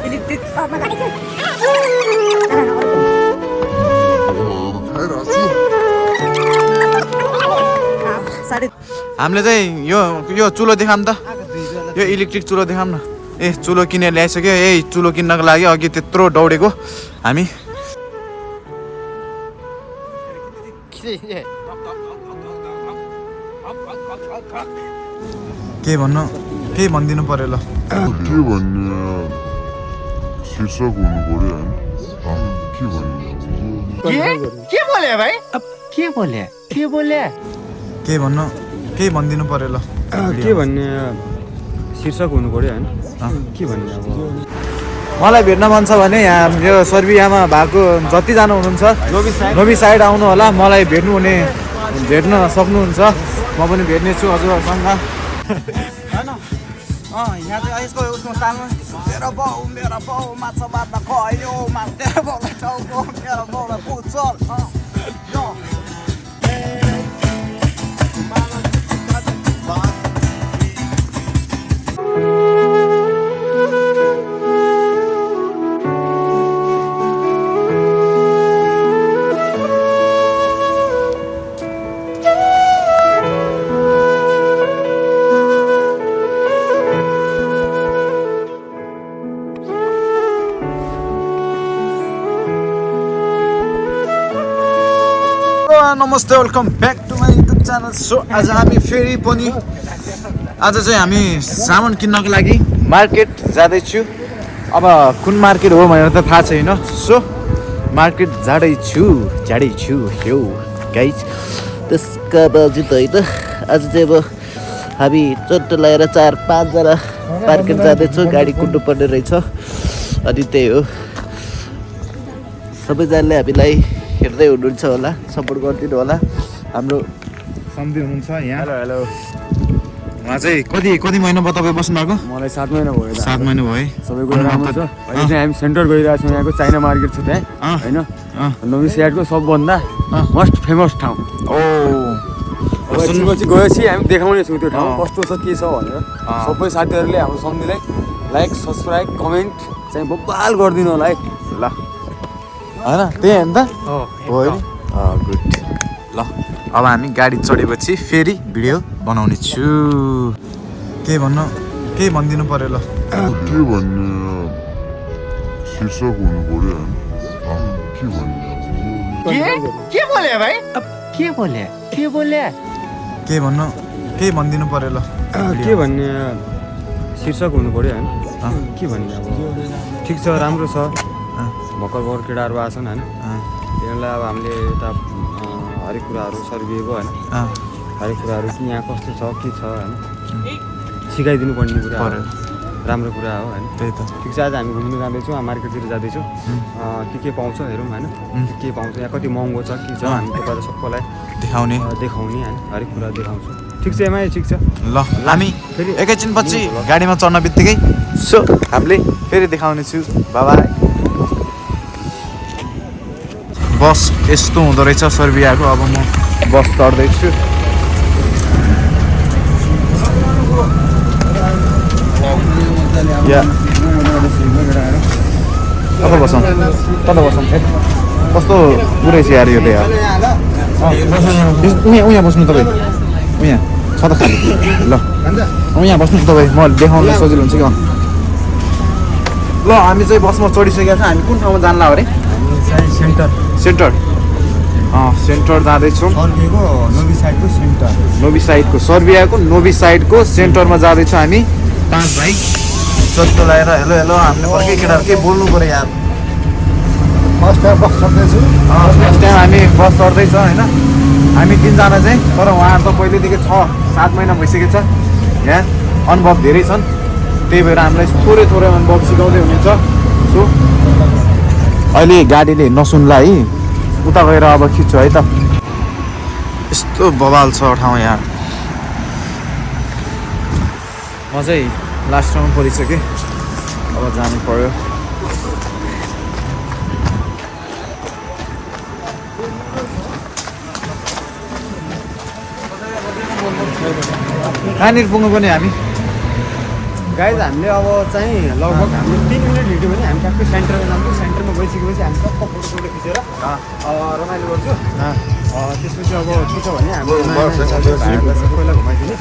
Electric सर्टमा जानेछु हामीले चाहिँ यो चुलो देखाम त यो इलेक्ट्रिक चुलो देखाम न ए चुलो किनेर ल्याइसक्यो यही चुलो किन्नको लागि अघि त्यत्रो दौडेको हामी के भन्नु केही भनिदिनु पर्यो ल के भन्ने शीर्षक हुनु पर्यो होइन के भन्ने के बोले भाइ के बोले के भन्नु केही भनिदिनु पर्यो ल के भन्ने शीर्षक हुनु पर्यो होइन के भन्ने अब मलाई भेट्न मन छ भने यहाँ यो सर्बियामा भएको जतिजना हुनुहुन्छ नोबी साइड आउनु होला मलाई भेट्न सक्नुहुन्छ म पनि भेट्नेछु हजुरहरूसँग यहाँ चाहिँ यसको उसमा तालमा मेरो बाउ माछा मार्न गयो मेरो बाउलाई टाउको मेरो बाउलाई पुच्छर नमस्ते welcome back to my YouTube channel so आज हामी फेरि पनि आज चाहिँ हामी सामान किन्नको लागि मार्केट जाँदैछु अब कुन मार्केट हो भनेर त थाहा छैन सो मार्केट जाँदैछु यो गाइज त्यसका बावजुद होइन आज चाहिँ अब हामी चट्ट लगाएर 4-5 जना मार्केट जाँदैछौँ गाडी कुद्नु पर्ने रहेछ अनि त्यही हो सबैजनाले हामीलाई हेर्दै हुनुहुन्छ होला सपोर्ट गरिदिनु होला हाम्रो सम्झी हुनुहुन्छ यहाँ हेलो उहाँ चाहिँ कति महिना भयो तपाईँ बस्नु भएको मलाई 7 महिना भयो 7 महिना भयो सबै कुरा राम्रो छ अहिले चाहिँ हामी सेन्टर गइरहेको छौँ यहाँको चाइना मार्केट छ त्यहाँ होइन नोभी साइडको सबभन्दा मोस्ट फेमस ठाउँ पछि गएपछि हामी देखाउने छौँ त्यो ठाउँ कस्तो छ के छ भनेर सबै साथीहरूले हाम्रो सम्झीलाई लाइक सब्सक्राइब कमेन्ट चाहिँ बब्बाल गरिदिनु होला है ल होइन त्यही हो नि त हो गुड ल अब हामी गाडी चढेपछि फेरि भिडियो बनाउने छु के भनिदिनु पर्यो ल के भन्ने शीर्षक हुनु पर्यो होइन के भन्ने के बोले भाइ के बोले के भनिदिनु पर्यो ल के भन्ने शीर्षक हुनु पर्यो होइन के भन्ने अब ठिक छ राम्रो छ भर्खर केटाहरू आएको छन् होइन तिनीहरूलाई अब हामीले यता हरेक कुराहरू सर्भिएको होइन हरेक कुराहरू कि यहाँ कस्तो छ के छ होइन सिकाइदिनु पर्ने कुरा राम्रो कुरा हो होइन त्यही त ठिक छ आज हामी घुम्नु जाँदैछौँ मार्केटतिर जाँदैछौँ के पाउँछ हेरौँ होइन के पाउँछ यहाँ कति महँगो छ के छ हामी तपाईँलाई सबैलाई देखाउने होइन हरेक कुरा देखाउँछौँ ठिक छ एमआई ठिक छ ल हामी फेरि एकैछिन पछि गाडीमा चढ्न बित्तिकै सो हामीले फेरि देखाउने छु बाबा बस यस्तो हुँदो रहेछ सर्बियाको अब म बस चढ्दैछु कता बसौँ फेरि कस्तो रहेछ यार यो त यार उहाँ बस्नु तपाईँ उहाँ छ त खाली ल यहाँ बस्नुहोस् तपाईँ म देखाउनु सजिलो हुन्छ कि ल हामी चाहिँ बसमा चढिसकेका छौँ हामी कुन ठाउँमा जान्ला अरे सेन्टर जाँदैछौँ नोभी साइडको सर्बियाको नोभी साइडको सेन्टरमा जाँदैछौँ हामी 5 भाइ चट्टो लगाएर हेलो हामीले अर्कै केटाहरू केही बोल्नु पऱ्यो यार फर्स्ट टाइम हामी बस चढ्दैछ होइन हामी 3 जना चाहिँ तर उहाँहरू त पहिलेदेखि 6-7 महिना भइसकेको छ यहाँ अनुभव धेरै छन् त्यही भएर हामीलाई थोरै अनुभव सिकाउँदै हुनुहुन्छ सो अहिले गाडीले नसुन्ला है उता गएर अब खिच्छु है त यस्तो बवाल छ ठाउँ यहाँ म चाहिँ लास्ट ठाउँमा परिसकेँ अब जानु पर्यो कहाँनिर पुग्नु पर्ने हामी गाइज हामीले अब चाहिँ लगभग हामीले 3 मिनट हिँड्यो भने हामी ट्याक्कै सेन्टरमा जान्छौँ सेन्टरमा गइसकेपछि हामी टक्क फोटो खिचेर रमाइलो गर्छु त्यसपछि अब के छ भने हाम्रो भाइहरूलाई सबैलाई घुमाइदिने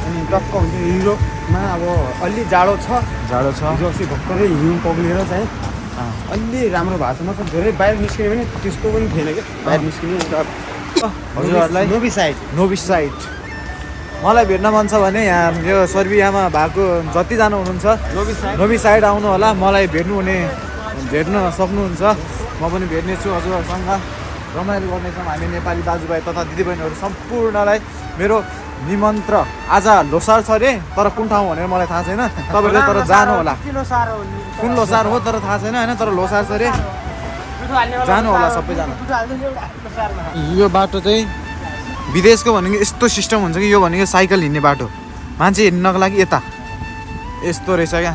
अनि टक्क हुन्छ युरोपमा अब अलि जाडो छ हिजो अस्ति भर्खरै हिउँ पग्लेर चाहिँ अलि राम्रो भएको छ मतलब धेरै बाहिर निस्किने पनि त्यस्तो पनि थिएन क्या बाहिर निस्किने हजुरहरूलाई नोबी साइड मलाई भेट्न मन छ भने यहाँ यो सर्बियामा भएको जतिजना हुनुहुन्छ नोबी साइड आउनु होला मलाई भेट्न सक्नुहुन्छ म पनि भेट्नेछु हजुरहरूसँग रमाइलो गर्नेछौँ हामी नेपाली दाजुभाइ तथा दिदीबहिनीहरू सम्पूर्णलाई मेरो निमन्त्र आज लोसार छ अरे तर कुन ठाउँ भनेर मलाई थाहा छैन तपाईँहरूले तर जानु होला कुन लोसार हो तर थाहा छैन होइन तर लोसार छ अरे जानु होला सबैजना यो बाटो चाहिँ विदेशको भनेको यस्तो सिस्टम हुन्छ कि यो भनेको साइकल हिँड्ने बाटो मान्छे हिँड्नको लागि यता यस्तो रहेछ क्या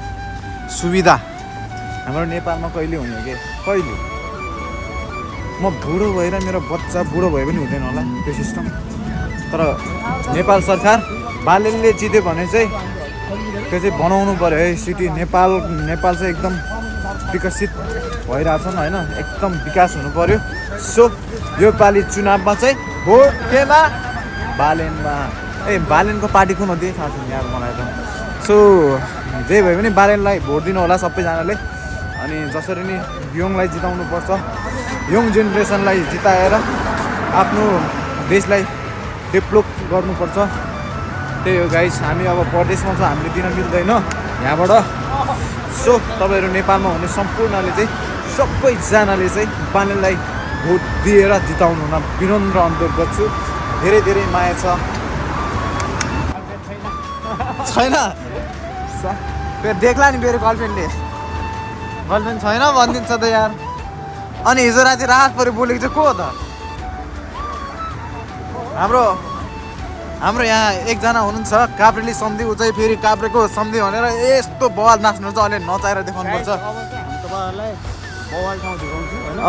सुविधा हाम्रो नेपालमा कहिले हुने कि कहिले म बुढो भएर मेरो बच्चा बुढो भए पनि हुँदैन होला त्यो सिस्टम तर नेपाल सरकार बाल्यले जित्यो भने चाहिँ त्यो चाहिँ बनाउनु पऱ्यो है सिटी नेपाल चाहिँ एकदम विकसित भइरहेछन् होइन एकदम विकास हुनु पऱ्यो सो यो पालि चुनावमा चाहिँ भोट केमा बालेनमा बालेनको पार्टी कुन हो त्यही थाहा छैन यार मलाई त सो जे भए पनि बालेनलाई भोट दिनु होला सबैजनाले अनि जसरी नि यङलाई जिताउनुपर्छ यङ जेनेरेसनलाई जिताएर आफ्नो देशलाई डेभलप गर्नुपर्छ त्यही हो गाइस हामी अब परदेशमा छ हामीले दिन मिल्दैन यहाँबाट सो तपाईँहरू नेपालमा हुने सम्पूर्णले चाहिँ सबैजनाले चाहिँ बालेनलाई भोट दिएर जिताउनु हुन विनम्र अनुरोध गर्छु धेरै धेरै माया छ छैन देख्ला नि मेरो गर्लफ्रेन्डले गर्लफ्रेन्ड छैन भनिदिन्छ त यार अनि हिजो राति रात पऱ्यो बोलेको चाहिँ को हो त हाम्रो यहाँ एकजना हुनुहुन्छ काभ्रेली सम्धि ऊ चाहिँ फेरि काभ्रेको सम्धि भनेर यस्तो बवाल नाच्नुहुन्छ अहिले नचाहेर देखाउनुपर्छ तपाईँहरूलाई बवाल ठाउँ देखाउँछु होइन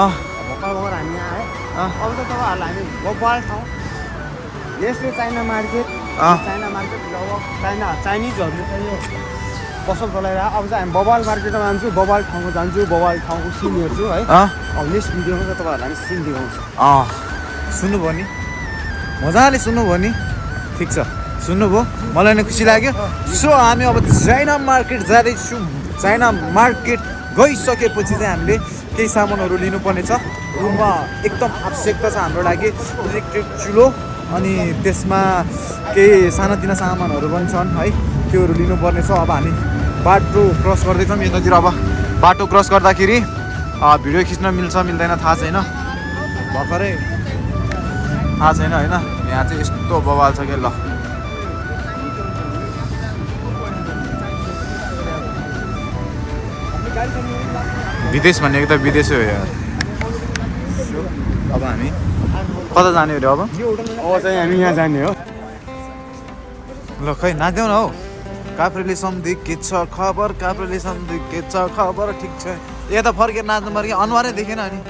भर्खर हामी यहाँ आयो अब त तपाईँहरूलाई हामी बवाल ठाउँ यसले चाइना मार्केट लगभग चाइनिजहरूले चाहिँ यो पसल चलाइरहेको अब चाहिँ हामी बवाल मार्केटमा जान्छु बवाल ठाउँमा जान्छु बवाल ठाउँको सिन हेर्छु है अब नेक्स्ट भिडियोमा चाहिँ तपाईँहरूलाई हामी सिन देखाउँछु सुन्नुभयो नि मजाले सुन्नुभयो नि ठिक छ सुन्नुभयो मलाई नै खुसी लाग्यो सो हामी अब चाइना मार्केट जाँदैछौँ चाइना मार्केट गइसकेपछि चाहिँ हामीले केही सामानहरू लिनुपर्ने छ रुममा एकदम आवश्यकता छ हाम्रो लागि इलेक्ट्रिक चुलो अनि त्यसमा केही सानातिना सामानहरू पनि छन् है त्योहरू लिनुपर्ने छ अब हामी बाटो क्रस गर्दैछौँ यतातिर अब बाटो क्रस गर्दाखेरि भिडियो खिच्न मिल्छ मिल्दैन थाहा छैन भर्खरै थाहा छैन होइन यहाँ चाहिँ यस्तो बवाल छ क्या ल विदेश भनेको त विदेशै हो यार अब हामी कता जाने अरे अब चाहिँ हामी यहाँ जाने हो ल खै नाच्देऊ न हौ काभ्रेली सम्धि के छ खबर काभ्रेली सम्धि के छ खबर ठिक छ यता फर्केर नाच्नु पर्यो अनुहारै देखेन अनि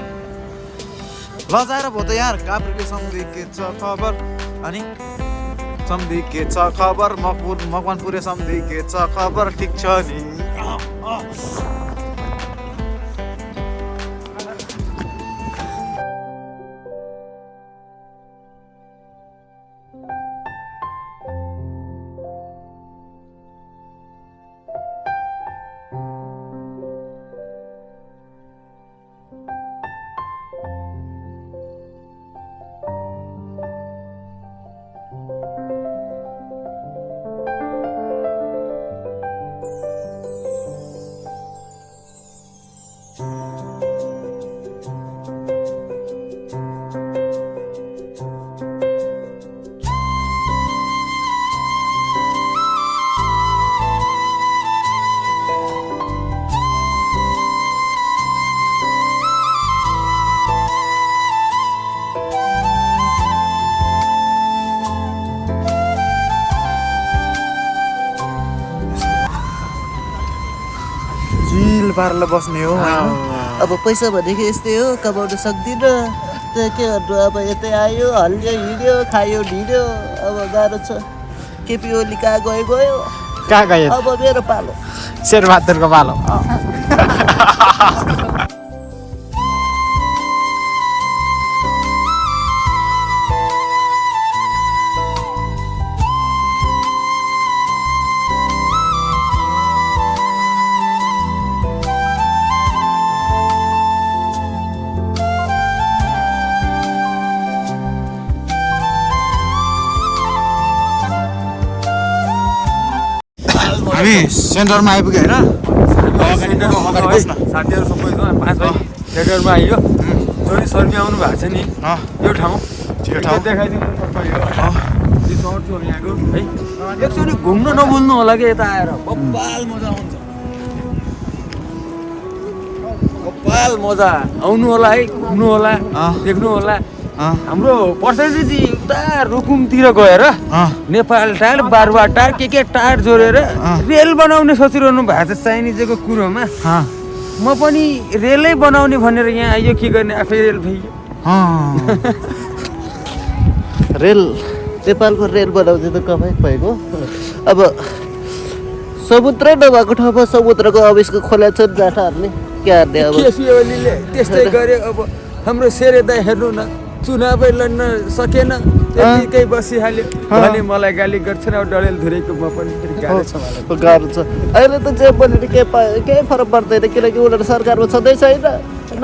लजाएर भयो त यार काभ्रेली सम्धि के छ खबर अनि सम्धि के छ खबर मकवानपुरे सम्धि के छ खबर ठिक छ नि पारेर बस्ने हो अब पैसा भनेको यस्तै हो कमाउन सक्दिनँ त्यहाँ के गर्नु अब यतै आयो हल्लियो हिँड्यो खायो ढिँड्यो अब गाह्रो छ केपी ओली कहाँ गयो कहाँ गयो अब मेरो पालो शेरबहादुरको पालो हामी सेन्टरमा आइपुग्यो होइन अगाडि बस्न साथीहरू सबै छ 5 भाइ सेन्टरमा आइयो जोडी सर्मी आउनु भएको छ नि यो ठाउँ देखाइदिनु रिसोर्ट थियो यहाँको है एकचोटि घुम्न नभुल्नु होला कि यता आएर बब्बाल मजा आउँछ बब्बाल मजा आउनु होला है घुम्नु होला देख्नु होला हाम्रो पर्सेन्टेज उता रुकुमतिर गएर नेपाल टार बारुवा टार के टार जोडेर रेल बनाउने सोचिरहनु भएको छ चाइनिजको कुरोमा म पनि रेलै बनाउने भनेर यहाँ आइयो के गर्ने आफै रेल भइयो रेल नेपालको रेल बनाउँदै त कमाइ भएको अब समुद्र नभएको ठाउँमा समुद्रको अविष्को खोला छ जाठाहरूले क्या हार्ने अब केसीओलीले त्यस्तै गरे अब हाम्रो सेरेदाई हेर्नु न चुनावै लड्न सकेन त्यतिकै बसिहाल्यो भने मलाई गाली गर्छन् अब डडेल धुरेको म पनि फेरि गाह्रो छ मलाई गाह्रो छ अहिले त जे पनि केही फरक पर्दैन किनकि उनीहरू सरकारमा छँदै छैन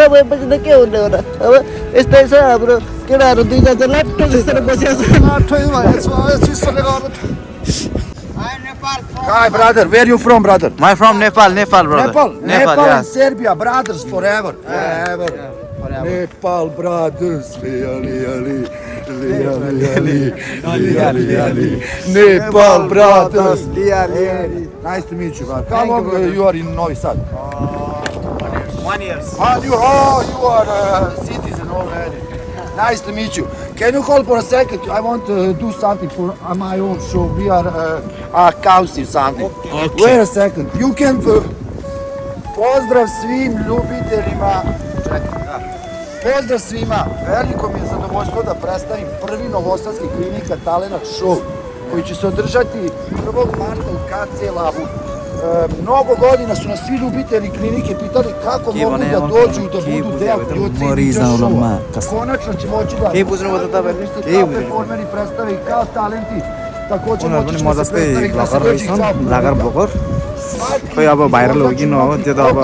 नभएपछि त के हुने हो र अब यस्तै छ हाम्रो केटाहरू दुईजना चाहिँ लाट्टो जस्तो बसिरहेको छ Hi brother, where you from brother? I'm from Nepal, brother. Nepal yeah. and Serbia, brothers forever. Nepal brothers, Ali. Nepal brothers, Nice to meet you, man. How long you are in Novi Sad? 1 year. You are a citizen already. Nice to meet you. Can you hold for a second? I want to do something for my own show. We are a council something. Okay. Wait a second. You can pozdrav svim ljubiteljima. Pozdrav svima. Veliko mi je zadovoljstvo da predstavim prvi novosadski klinika Talenat show koji će se održati 1. marta u KC Labu. Mnogo godina su nas svi ljubitelji klinike pitali kako mogu da dođu da budu deo Kljuci showa. Konačno će moći da kao performeri predstave i kao talenti. Također moći ćemo se predstaviti da se dođe i kao खोइ अब viral हो कि न हो त्यो त अब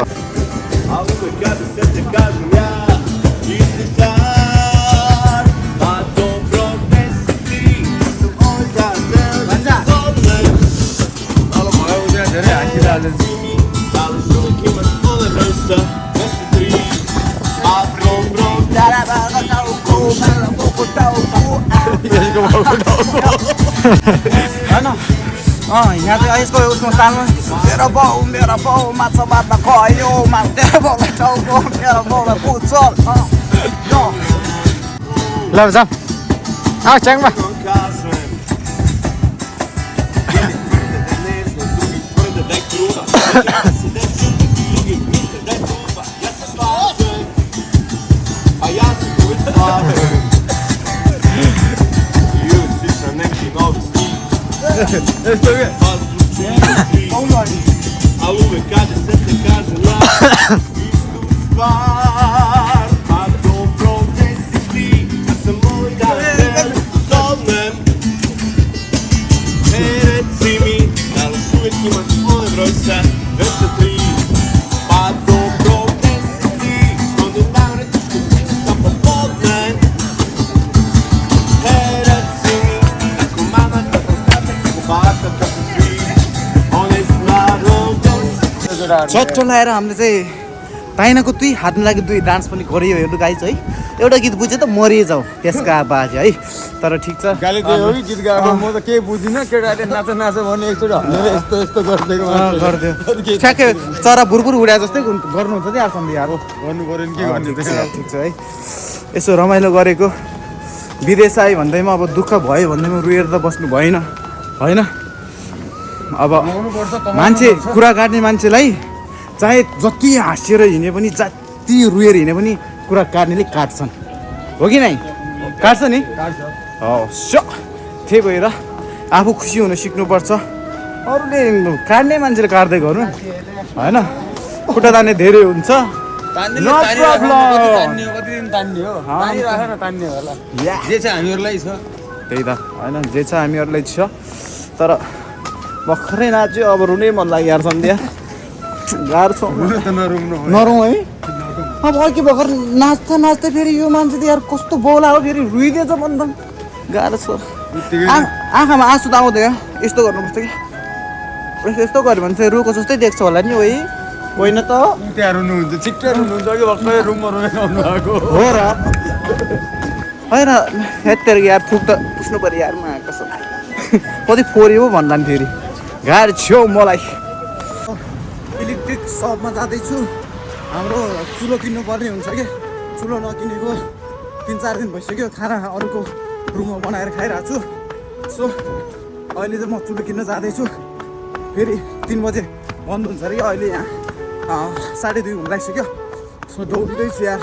यहाँ चाहिँ यसको उसको सालमा मेरो बाउ माछा मार्न गयो तेरो बाउलाई टाउको मेरो बाउलाई पुच्छल ल जाम च्याङमा चट्ट लगाएर हामीले चाहिँ पाइनाको दुई हातमा लागि दुई डान्स पनि गरियो हेर्नु गाइज है एउटा गीत बुझ्यो त मरि जाउँ त्यसका बाजे है तर ठिक छ गाली दियो हो कि गीत गाएको म त केही बुझिनँ केटाले नाच भने एकचोटि हल्लेर यस्तो गरिदिएको गरिदियो ठ्याक्कै चरा बुरबुर उड्या जस्तै गर्नुहुन्छ नि आसम्म अब गर्नु पऱ्यो नि के गर्ने ठिक छ है यसो रमाइलो गरेको विदेश आयो भन्दैमा अब दुःख भयो भन्दैमा रुएर त बस्नु भएन होइन अब मान्छे कुरा काट्ने मान्छेलाई चाहे जति हाँसेर हिँडे पनि जति रुएर हिँडे पनि कुरा काट्नेले काट्छन् हो कि नै काट्छ नि हवस् त्यही भएर आफू खुसी हुन सिक्नुपर्छ अरूले काट्ने मान्छेले काट्दै गर्नु होइन खुट्टा तान्ने धेरै हुन्छ No problem. जे छ हामीहरूलाई छ त्यही त होइन जे छ हामीहरूलाई छ तर भर्खरै नाच्यो अब रुनै मन लाग्यो यार सन्ध्या गाह्रो छ नरौँ है अब अघि भर्खर नाच्दा नाच्दै फेरि यो मान्छे त यार कस्तो बोला हो फेरि रुइदिएछ भन्दा गाह्रो छ आँखामा आँसु त आउँदैन यस्तो गर्नुपर्छ कि यस्तो गऱ्यो भने चाहिँ रुको जस्तै देख्छ होला नि है होइन त त्यहाँ रुनुहुन्छ छिट्टै रुनुहुन्छ कि भर्खरै रुममा रुमेर आउनु भएको हो र होइन हेत्तेर यार फुक त पुस्नु पऱ्यो यार मा कसम कति फोऱ्यो पो भन्ला नि फेरि गाडी छेउ मलाई इलेक्ट्रिक सपमा जाँदैछु हाम्रो चुलो किन्नु पर्ने हुन्छ कि चुलो नकिनेको 3-4 दिन भइसक्यो खाना अरूको रुममा बनाएर खाइरहेको छु सो अहिले चाहिँ म चुलो किन्न जाँदैछु फेरि 3 बजे बन्द हुन्छ अरे अहिले यहाँ 2:30 हुन लागिसक्यो सो दौडिँदैछु यार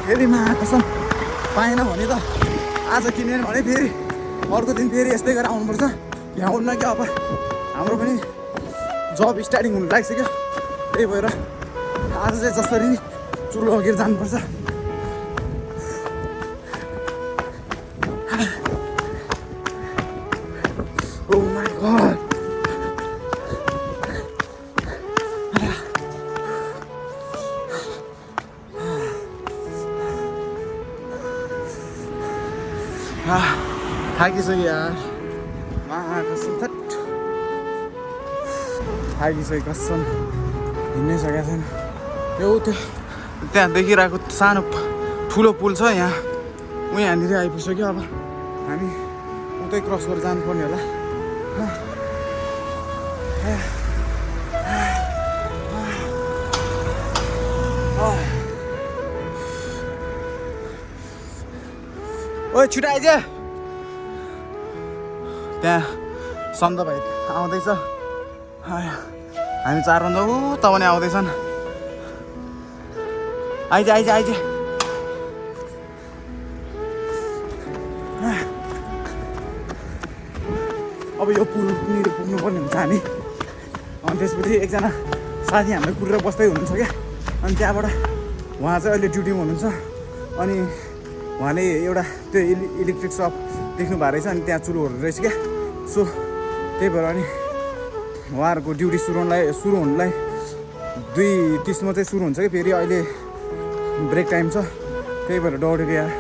फेरि मा कसम पाएन भने त आज किनेन भने फेरि अर्को दिन फेरि यस्तै गरेर आउनुपर्छ यहाँ आउनु कि अब हाम्रो पनि जब स्टार्टिङ हुनु लागिसक्यो त्यही भएर आज चाहिँ जसरी चुलो लगेर जानुपर्छ Oh my god थाकिसक्यो यार कसम थाकिसक्यो कसम हिँड्नै सकेको छैन त्यो त्यहाँ देखिरहेको सानो ठुलो पुल छ यहाँ यहाँनिर आइपुग्यो अब हामी उतै क्रस गरेर जानुपर्ने होला ओए छिटो आइज त्यहाँ सन्द भाइ आउँदैछ हामी 4 भन्दा त पनि आउँदैछन् आइज आइज आइज अब यो पुलनिर पुग्नुपर्ने हुन्छ हामी अनि त्यसपछि एकजना साथी हामीलाई कुरेर बस्दै हुनुहुन्छ क्या अनि त्यहाँबाट उहाँ चाहिँ अहिले ड्युटीमा हुनुहुन्छ अनि उहाँले एउटा त्यो इलेक्ट्रिक सप देख्नु भएको रहेछ अनि त्यहाँ चुलोहरू रहेछ क्या सो त्यही भएर अनि उहाँहरूको ड्युटी सुरु हुनुलाई 2:30 मा चाहिँ सुरु हुन्छ कि फेरि अहिले ब्रेक टाइम छ त्यही भएर दौडेको यार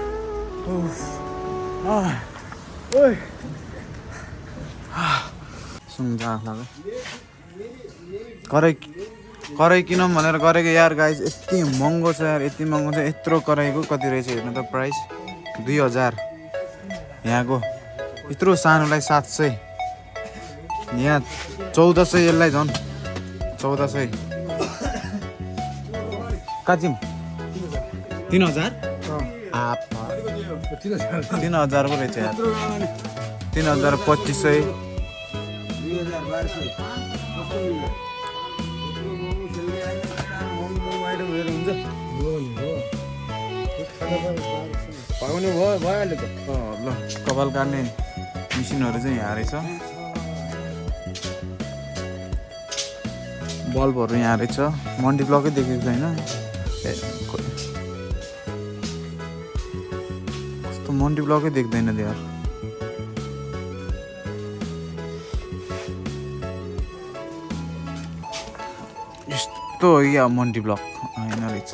कराई किनौँ भनेर गरेको यार गाइस यति महँगो छ यार यति महँगो छ यत्रो कराईको कति रहेछ हेर्नु त प्राइस 2000 यहाँको यत्रो सानोलाई 700 यहाँ 1400 यसलाई झन् 1400 काचिम 3000 3000 को रहेछ यार 3200 पाउने भइहाल्यो त ल कपाल काट्ने मिसिनहरू चाहिँ यहाँ रहेछ बल्बहरू यहाँ रहेछ मन्टी ब्लकै देखेको छैन कस्तो मन्टी ब्लकै देख्दैन यार यस्तो या मन्टी ब्लक होइन रहेछ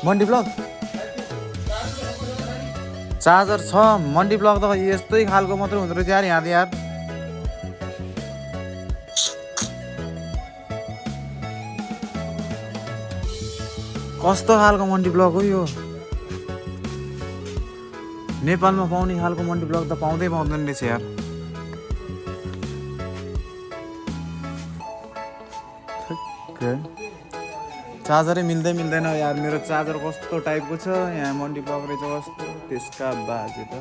मन्टी ब्लक चार्जर छ मन्टी ब्लक त यस्तै खालको मात्रै हुँदो रहेछ यार यहाँ यार कस्तो खालको मन्टी ब्लक हो यो नेपालमा पाउने खालको मन्टी ब्लक त पाउँदैन रहेछ यार चार्जरै मिल्दैन यार मेरो चार्जर कस्तो टाइपको छ यहाँ मन्टी ब्लक रहेछ कस्तो त्यसका बाजे त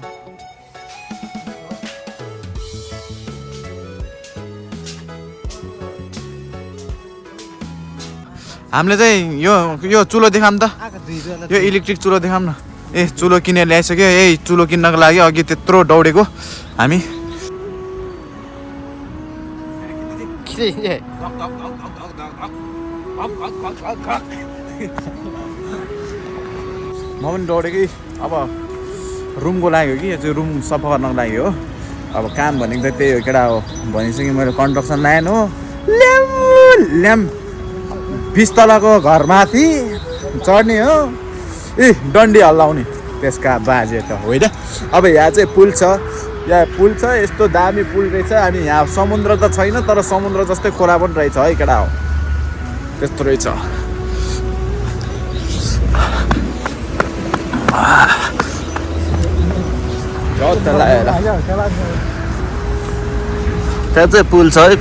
हामीले चाहिँ यो चुलो देखाम त यो इलेक्ट्रिक चुलो देखाउँ न ए चुलो किनेर ल्याइसक्यो चुलो किन्नको लागि अघि त्यत्रो दौडेको हामी म पनि दौडेकै अब रुमको लागि हो कि यो चाहिँ रुम सफा गर्नको लागि हो अब काम भनेको त त्यही हो केटा हो भनिसकेँ मैले कन्स्ट्रक्सन लाइन हो ल्याम 20 तलको घरमाथि चढ्ने हो डन्डी हल्लाउने त्यसका बाजे त होइन अब यहाँ चाहिँ पुल छ यस्तो दामी पुल रहेछ अनि यहाँ समुद्र त छैन तर समुद्र जस्तै खोला पनि रहेछ है केटा हो त्यस्तो रहेछ त्यहाँ चाहिँ पुल छ है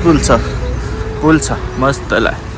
पुल छ मस्त लाग्यो